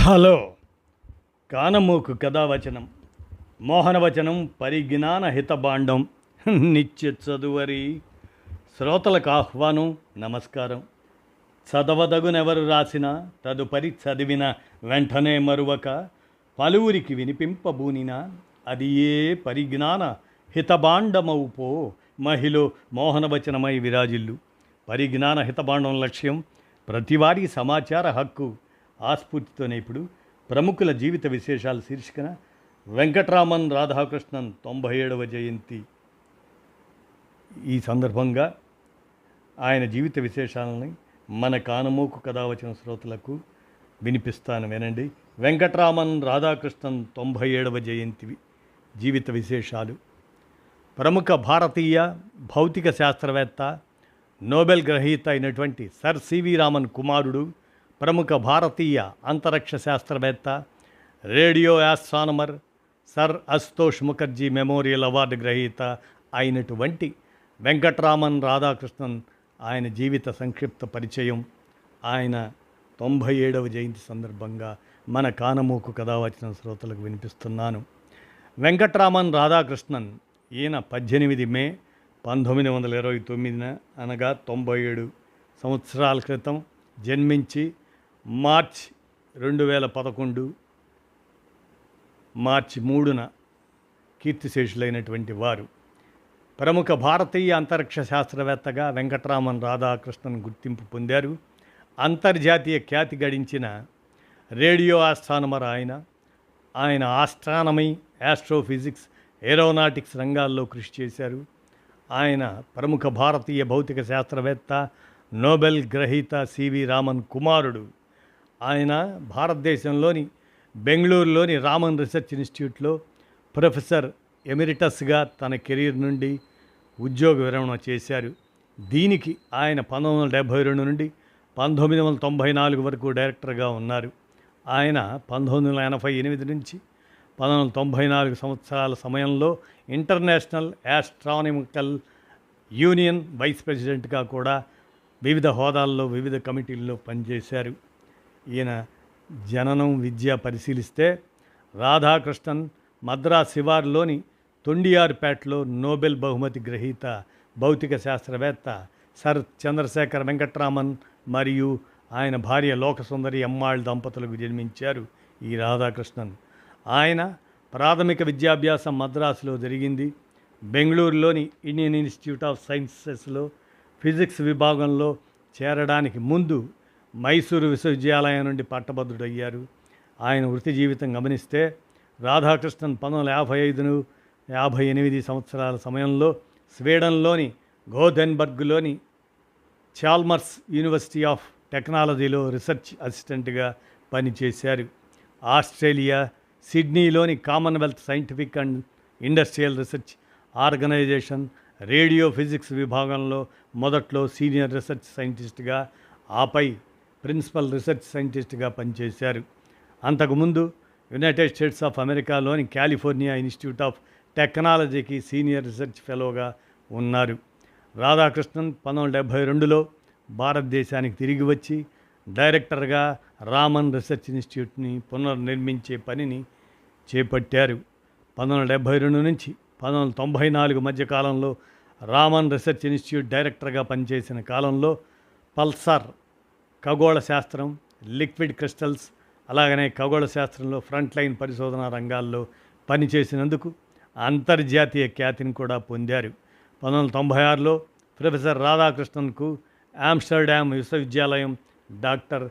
Hello కానమోకు కథావచనం మోహనవచనం పరిజ్ఞాన హితబాండం నిత్య చదువరి శ్రోతలకు ఆహ్వానం నమస్కారం. చదవదగునెవరు రాసిన తదుపరి చదివిన వెంటనే మరువక పలువురికి వినిపింపబూనిన అది ఏ పరిజ్ఞాన హితబాండమవుపో మహిళ మోహనవచనమై విరాజిల్లు. పరిజ్ఞాన హితబాండం లక్ష్యం ప్రతివారీ సమాచార హక్కు. ఆస్ఫూర్తితోనే ఇప్పుడు ప్రముఖుల జీవిత విశేషాలు శీర్షికన వెంకట్రామన్ రాధాకృష్ణన్ 97వ జయంతి. ఈ సందర్భంగా ఆయన జీవిత విశేషాలని మన కానమోకు కథావచన శ్రోతలకు వినిపిస్తాను, వినండి. వెంకట్రామన్ రాధాకృష్ణన్ 97వ జయంతి జీవిత విశేషాలు. ప్రముఖ భారతీయ భౌతిక శాస్త్రవేత్త, నోబెల్ గ్రహీత అయినటువంటి సర్ సివి రామన్ కుమారుడు, ప్రముఖ భారతీయ అంతరిక్ష శాస్త్రవేత్త, radio astronomer, sir Ashutosh Mukherjee memorial award గ్రహీత అయినటువంటి వెంకట్రామన్ రాధాకృష్ణన్ ఆయన జీవిత సంక్షిప్త పరిచయం ఆయన 97వ జయంతి సందర్భంగా మన కానమోకు కథావచన శ్రోతలకు వినిపిస్తున్నాను. వెంకట్రామన్ రాధాకృష్ణన్ ఈయన 18 మే 1929 అనగా 97 సంవత్సరాల క్రితం జన్మించి మార్చ్ 2011 మార్చి 3న కీర్తిశేషులైనటువంటి వారు. ప్రముఖ భారతీయ అంతరిక్ష శాస్త్రవేత్తగా వెంకట్రామన్ రాధాకృష్ణన్ గుర్తింపు పొందారు. అంతర్జాతీయ ఖ్యాతి గడించిన రేడియో ఆస్ట్రానమర్ ఆయన ఆస్ట్రానమీ, ఆస్ట్రోఫిజిక్స్, ఏరోనాటిక్స్ రంగాల్లో కృషి చేశారు. ఆయన ప్రముఖ భారతీయ భౌతిక శాస్త్రవేత్త, నోబెల్ గ్రహీత సివి రామన్ కుమారుడు. ఆయన భారతదేశంలోని బెంగళూరులోని రామన్ రీసెర్చ్ ఇన్స్టిట్యూట్లో ప్రొఫెసర్ ఎమిరిటస్గా తన కెరీర్ నుండి ఉద్యోగ విరమణ చేశారు. దీనికి ఆయన 1972 నుండి 1994 వరకు డైరెక్టర్గా ఉన్నారు. ఆయన 1988 నుంచి 1994 సంవత్సరాల సమయంలో ఇంటర్నేషనల్ ఆస్ట్రానమికల్ యూనియన్ వైస్ ప్రెసిడెంట్గా కూడా వివిధ హోదాల్లో వివిధ కమిటీల్లో పనిచేశారు. ఈయన జననం, విద్య పరిశీలిస్తే రాధాకృష్ణన్ మద్రాస్ శివార్లోని తొండియార్పేటలో నోబెల్ బహుమతి గ్రహీత భౌతిక శాస్త్రవేత్త సర్ చంద్రశేఖర్ వెంకట్రామన్ మరియు ఆయన భార్య లోకసుందరి అమ్మాళ్ దంపతులకు జన్మించారు ఈ రాధాకృష్ణన్. ఆయన ప్రాథమిక విద్యాభ్యాసం మద్రాసులో జరిగింది. బెంగళూరులోని ఇండియన్ ఇన్స్టిట్యూట్ ఆఫ్ సైన్సెస్లో ఫిజిక్స్ విభాగంలో చేరడానికి ముందు మైసూరు విశ్వవిద్యాలయం నుండి పట్టభద్రుడయ్యారు. ఆయన వృత్తి జీవితం గమనిస్తే రాధాకృష్ణన్ 1955-58 సంవత్సరాల సమయంలో స్వీడన్లోని గోథెన్బర్గ్లోని చాల్మర్స్ యూనివర్సిటీ ఆఫ్ టెక్నాలజీలో రీసెర్చ్ అసిస్టెంట్గా పనిచేశారు. ఆస్ట్రేలియా సిడ్నీలోని commonwealth scientific and industrial research organisation radio physics విభాగంలో మొదట్లో సీనియర్ రీసెర్చ్ సైంటిస్ట్గా, ఆపై ప్రిన్సిపల్ రీసెర్చ్ సైంటిస్ట్గా పనిచేశారు. అంతకుముందు యునైటెడ్ స్టేట్స్ ఆఫ్ అమెరికాలోని కాలిఫోర్నియా ఇన్స్టిట్యూట్ ఆఫ్ టెక్నాలజీకి సీనియర్ రీసెర్చ్ ఫెలోగా ఉన్నారు. రాధాకృష్ణన్ 1972లో భారతదేశానికి తిరిగి వచ్చి డైరెక్టర్గా రామన్ రీసెర్చ్ ఇన్స్టిట్యూట్ని పునర్నిర్మించే పనిని చేపట్టారు. 1972 నుంచి 1994 మధ్య కాలంలో రామన్ రీసెర్చ్ ఇన్స్టిట్యూట్ డైరెక్టర్గా పనిచేసిన కాలంలో పల్సార్, ఖగోళ శాస్త్రం, లిక్విడ్ క్రిస్టల్స్, అలాగనే ఖగోళ శాస్త్రంలో ఫ్రంట్ లైన్ పరిశోధనా రంగాల్లో పనిచేసినందుకు అంతర్జాతీయ ఖ్యాతిని కూడా పొందారు. 1996లో ప్రొఫెసర్ రాధాకృష్ణన్కు ఆమ్స్టర్డామ్ విశ్వవిద్యాలయం డాక్టర్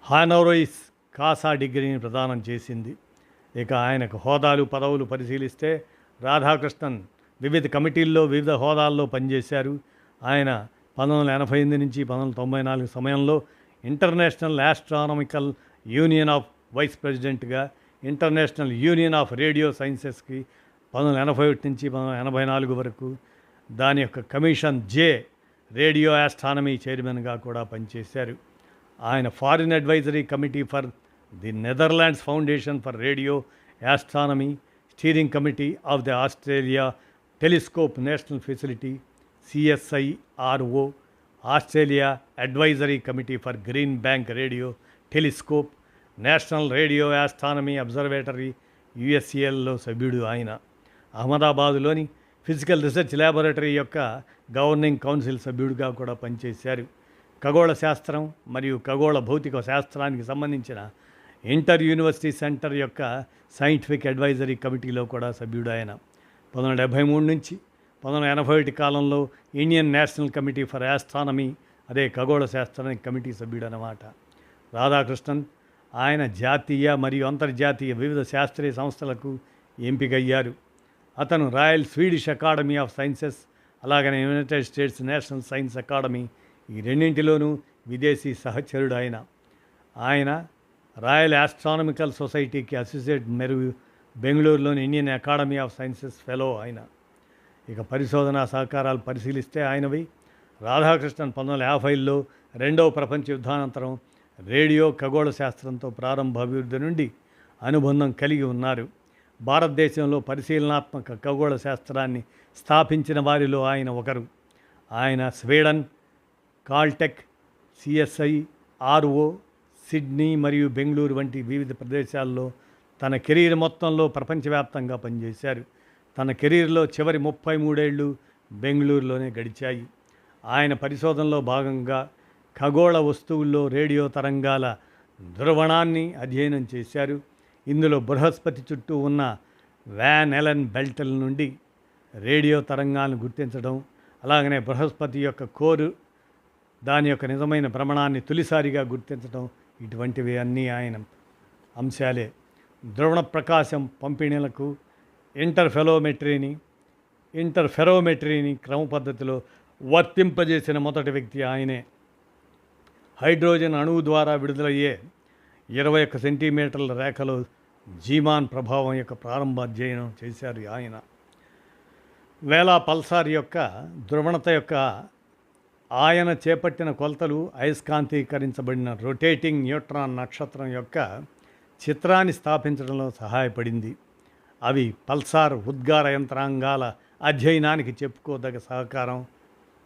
హానోరోయిస్ కాసా డిగ్రీని ప్రదానం చేసింది. ఇక ఆయనకు హోదాలు, పదవులు పరిశీలిస్తే రాధాకృష్ణన్ వివిధ కమిటీల్లో వివిధ హోదాల్లో పనిచేశారు. ఆయన 1988 నుంచి 1994 సమయంలో international astronomical union of vice ప్రెసిడెంట్గా, ఇంటర్నేషనల్ యూనియన్ ఆఫ్ రేడియో సైన్సెస్కి 1981 నుంచి 1984 వరకు దాని యొక్క కమిషన్ జే రేడియో ఆస్ట్రానమీ చైర్మన్గా కూడా పనిచేశారు. ఆయన foreign advisory committee for the Netherlands foundation for radio astronomy, steering committee of the Australia telescope national facility CSIRO, Australia advisory committee for Green Bank radio telescope, national radio astronomy observatory యుఎస్సిఎల్లో సభ్యుడు ఆయన. అహ్మదాబాదులోని physical research laboratory యొక్క governing council సభ్యుడిగా కూడా పనిచేశారు. ఖగోళ శాస్త్రం మరియు ఖగోళ భౌతిక శాస్త్రానికి సంబంధించిన ఇంటర్ యూనివర్సిటీ సెంటర్ యొక్క సైంటిఫిక్ అడ్వైజరీ కమిటీలో కూడా సభ్యుడు ఆయన. 1973 నుంచి 1981 కాలంలో Indian national committee for astronomy, అదే ఖగోళ శాస్త్రానికి కమిటీ సభ్యుడు అన్నమాట. రాధాకృష్ణన్ ఆయన జాతీయ మరియు అంతర్జాతీయ వివిధ శాస్త్రీయ సంస్థలకు ఎంపికయ్యారు. అతను royal Swedish academy of sciences, అలాగనే United States national science academy, ఈ రెండింటిలోనూ విదేశీ సహచరుడు ఆయన రాయల్ ఆస్ట్రానమికల్ సొసైటీకి అసోసియేట్ మరియు బెంగళూరులోని Indian academy of sciences fellow ఆయన. ఇక పరిశోధనా సహకారాలు పరిశీలిస్తే ఆయనవి రాధాకృష్ణన్ 1950లో రెండవ ప్రపంచ యుద్ధానంతరం రేడియో ఖగోళ శాస్త్రంతో ప్రారంభ అభివృద్ధి నుండి అనుబంధం కలిగి ఉన్నారు. భారతదేశంలో పరిశీలనాత్మక ఖగోళ శాస్త్రాన్ని స్థాపించిన వారిలో ఆయన ఒకరు. ఆయన Sweden, Caltech, CSI, RO, Sydney మరియు బెంగళూరు వంటి వివిధ ప్రదేశాల్లో తన కెరీర్ మొత్తంలో ప్రపంచవ్యాప్తంగా పనిచేశారు. తన కెరీర్లో చివరి 33 ఏళ్ళు బెంగళూరులోనే గడిచాయి. ఆయన పరిశోధనలో భాగంగా ఖగోళ వస్తువుల్లో రేడియో తరంగాల ధ్రువణాన్ని అధ్యయనం చేశారు. ఇందులో బృహస్పతి చుట్టూ ఉన్న వ్యాన్ ఎలెన్ బెల్ట్ల నుండి రేడియో తరంగాలను గుర్తించడం, అలాగనే బృహస్పతి యొక్క కోరు దాని యొక్క నిజమైన భ్రమణాన్ని తొలిసారిగా గుర్తించడం, ఇటువంటివి అన్నీ ఆయన అంశాలే. ధ్రువణ ప్రకాశం పంపిణీలకు ఇంటర్ఫెరోమెట్రీని క్రమ పద్ధతిలో వర్తింపజేసిన మొదటి వ్యక్తి ఆయనే. హైడ్రోజన్ అణువు ద్వారా విడుదలయ్యే 21 సెంటీమీటర్ల రేఖలో జీమాన్ ప్రభావం యొక్క ప్రారంభ అధ్యయనం చేశారు ఆయన. వేలా పల్సార్ యొక్క ధ్రువణత యొక్క ఆయన చేపట్టిన కొలతలు అయస్కాంతీకరించబడిన రొటేటింగ్ న్యూట్రాన్ నక్షత్రం యొక్క చిత్రాన్ని స్థాపించడంలో సహాయపడింది. అవి పల్సార్ ఉద్గార యంత్రాంగాల అధ్యయనానికి చెప్పుకోదగ్గ సహకారం.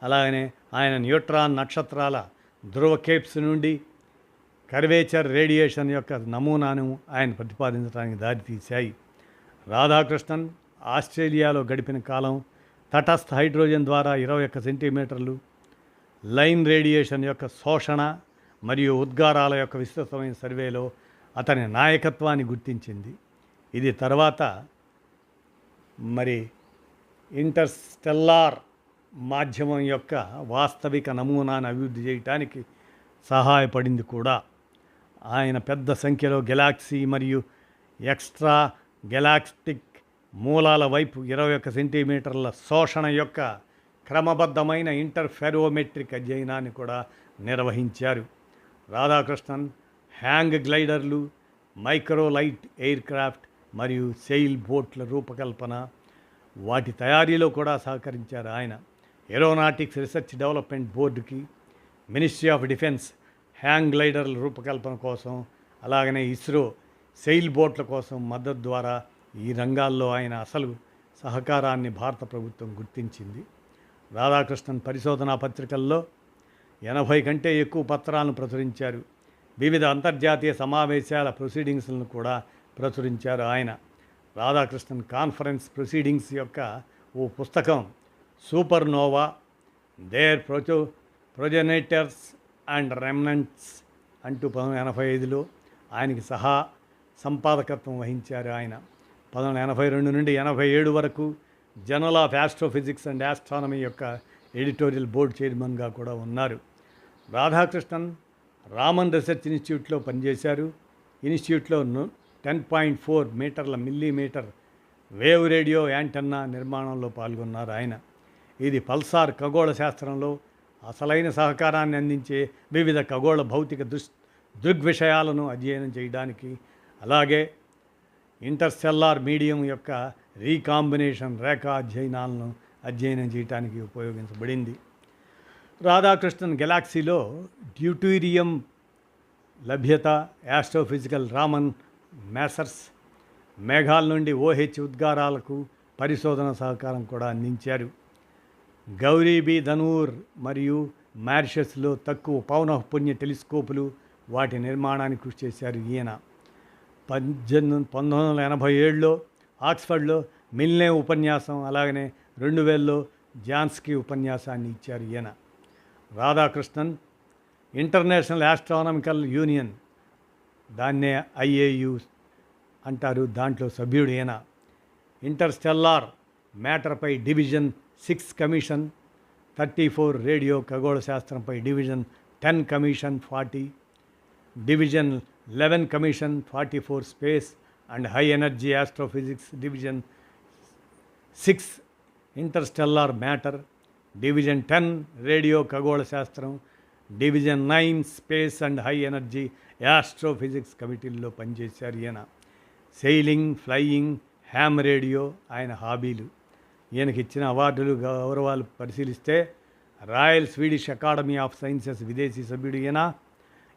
అలాగనే ఆయన న్యూట్రాన్ నక్షత్రాల ధ్రువ కేప్స్ నుండి కర్వేచర్ రేడియేషన్ యొక్క నమూనాను ఆయన ప్రతిపాదించడానికి దారితీశాయి. రాధాకృష్ణన్ ఆస్ట్రేలియాలో గడిపిన కాలం తటస్థ హైడ్రోజన్ ద్వారా 21 సెంటీమీటర్లు లైన్ రేడియేషన్ యొక్క శోషణ మరియు ఉద్గారాల యొక్క విస్తృతమైన సర్వేలో అతని నాయకత్వాన్ని గుర్తించింది. ఇది తర్వాత ఇంటర్స్టెల్లార్ మాధ్యమం యొక్క వాస్తవిక నమూనాను అభివృద్ధి చేయడానికి సహాయపడింది కూడా. ఆయన పెద్ద సంఖ్యలో గెలాక్సీ మరియు ఎక్స్ట్రా గెలాక్టిక్ మూలాల వైపు 21 సెంటీమీటర్ల శోషణ యొక్క క్రమబద్ధమైన ఇంటర్ఫెరోమెట్రిక్ అధ్యయనాన్ని కూడా నిర్వహించారు. Radhakrishnan hang గ్లైడర్లు, microlight air craft మరియు సెయిల్ బోట్ల రూపకల్పన, వాటి తయారీలో కూడా సహకరించారు ఆయన. ఏరోనాటిక్స్ రీసెర్చ్ డెవలప్మెంట్ బోర్డుకి, మినిస్ట్రీ ఆఫ్ డిఫెన్స్ హ్యాంగ్ గ్లైడర్ల రూపకల్పన కోసం, అలాగనే ఇస్రో సెయిల్ బోట్ల కోసం మద్దతు ద్వారా ఈ రంగాల్లో ఆయన అసలు సహకారాన్ని భారత ప్రభుత్వం గుర్తించింది. రాధాకృష్ణన్ పరిశోధనా పత్రికల్లో 80 కంటే ఎక్కువ పత్రాలను ప్రచురించారు. వివిధ అంతర్జాతీయ సమావేశాల ప్రొసీడింగ్స్లను కూడా ప్రచురించారు ఆయన. రాధాకృష్ణన్ కాన్ఫరెన్స్ ప్రొసీడింగ్స్ యొక్క ఓ పుస్తకం సూపర్నోవా, దేర్ ప్రొజెనేటర్స్ అండ్ రెమనెంట్స్ అంటూ 1985లో ఆయనకి సహా సంపాదకత్వం వహించారు ఆయన. 1982 నుండి 87 వరకు journal of astrophysics and astronomy యొక్క ఎడిటోరియల్ బోర్డు చైర్మన్గా కూడా ఉన్నారు. రాధాకృష్ణన్ రామన్ రీసెర్చ్ ఇన్స్టిట్యూట్లో పనిచేశారు. ఇన్స్టిట్యూట్లో 10.4 మీటర్ల మిల్లీమీటర్ వేవ్ రేడియో యాంటెన్నా నిర్మాణంలో పాల్గొన్నారు ఆయన. ఇది పల్సార్ ఖగోళ శాస్త్రంలో అసలైన సహకారాన్ని అందించే వివిధ ఖగోళ భౌతిక దృగ్విషయాలను అధ్యయనం చేయడానికి, అలాగే ఇంటర్స్టెల్లార్ మీడియం యొక్క రీకాంబినేషన్ రేఖా అధ్యయనాలను అధ్యయనం చేయడానికి ఉపయోగించబడింది. రాధాకృష్ణన్ గెలాక్సీలో డ్యూటీరియం లభ్యత, ఆస్ట్రోఫిజికల్ రామన్ మేసర్స్ మేఘాల నుండి ఓహెచ్ ఉద్గారాలకు పరిశోధన సహకారం కూడా అందించారు. గౌరీబీ ధనూర్ మరియు మారిషస్లో తక్కువ పౌనఃపున్య టెలిస్కోపులు వాటి నిర్మాణానికి కృషి చేశారు ఈయన. 1987లో ఆక్స్ఫర్డ్లో మిల్నే ఉపన్యాసం, అలాగనే 2000లో జాన్స్కీ ఉపన్యాసాన్ని ఇచ్చారు ఈయన. రాధాకృష్ణన్ ఇంటర్నేషనల్ ఆస్ట్రానమికల్ యూనియన్, దాన్నే IAU అంటారు, దాంట్లో సభ్యుడు ఈయన. ఇంటర్స్టెల్లార్ మ్యాటర్పై డివిజన్ 6 కమిషన్, 34 రేడియో ఖగోళ శాస్త్రంపై division 10 commission, 40 division 11 commission, 44 space and high energy astrophysics division 6 interstellar matter, division 10 radio ఖగోళ శాస్త్రం, division 9 space and high energy astrophysics కమిటీల్లో పనిచేశారు ఈయన. సెయిలింగ్, ఫ్లయింగ్, హ్యామ్ రేడియో ఆయన హాబీలు. ఈయనకి ఇచ్చిన అవార్డులు, గౌరవాలు పరిశీలిస్తే royal Swedish academy of sciences విదేశీ సభ్యుడు ఈయన,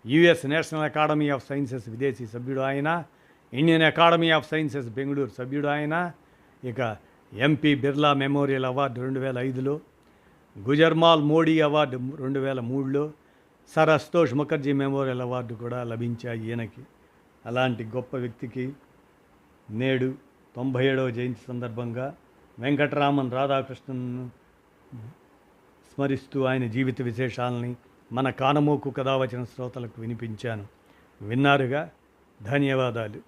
US national academy of sciences విదేశీ సభ్యుడు ఆయన, Indian academy of sciences Bengaluru సభ్యుడు ఆయన. ఇక MP బిర్లా మెమోరియల్ అవార్డు 2005లో, గుజర్మాల్ మోడీ అవార్డు 2003లో, sir Ashutosh Mukherjee memorial award కూడా లభించాయి ఈయనకి. అలాంటి గొప్ప వ్యక్తికి నేడు 97వ జయంతి సందర్భంగా వెంకటరామన్ రాధాకృష్ణన్ స్మరిస్తూ ఆయన జీవిత విశేషాలని మన కానమోకు కథావచన శ్రోతలకు వినిపించాను. విన్నారుగా, ధన్యవాదాలు.